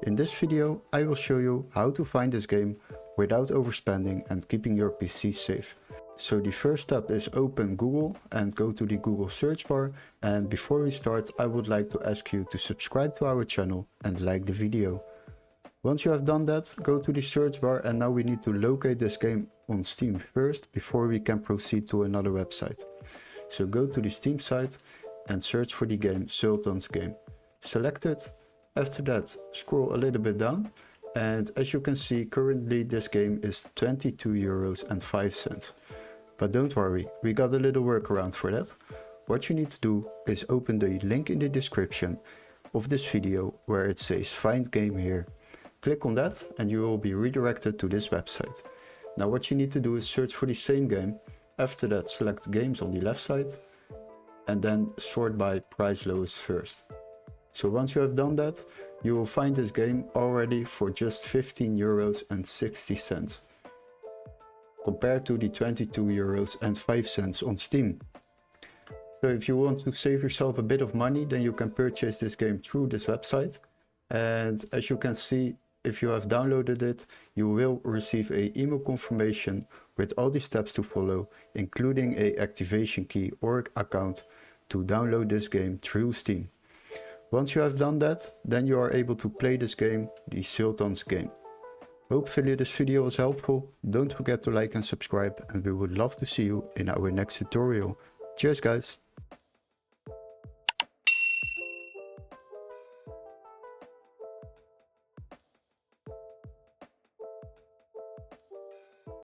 In this video I will show you how to find this game without overspending and keeping your PC safe. So the first step is open Google and go to the Google search bar, and before we start I would like to ask you to subscribe to our channel and like the video. Once you have done that, go to the search bar, and now we need to locate this game on Steam first before we can proceed to another website. So go to the Steam site and search for the game Sultan's game. Select it. After that, scroll a little bit down, and as you can see, currently this game is €22.05. But don't worry, we got a little workaround for that. What you need to do is open the link in the description of this video where it says find game here. Click on that and you will be redirected to this website. Now what you need to do is search for the same game. After that, select games on the left side and then sort by price lowest first. So once you have done that, you will find this game already for just €15.60 compared to the €22.05 on Steam. So if you want to save yourself a bit of money, then you can purchase this game through this website. And as you can see, if you have downloaded it, you will receive an email confirmation with all the steps to follow, including a activation key or account to download this game through Steam. Once you have done that, then you are able to play this game, the Sultan's game. Hopefully this video was helpful. Don't forget to like and subscribe, and we would love to see you in our next tutorial. Cheers guys!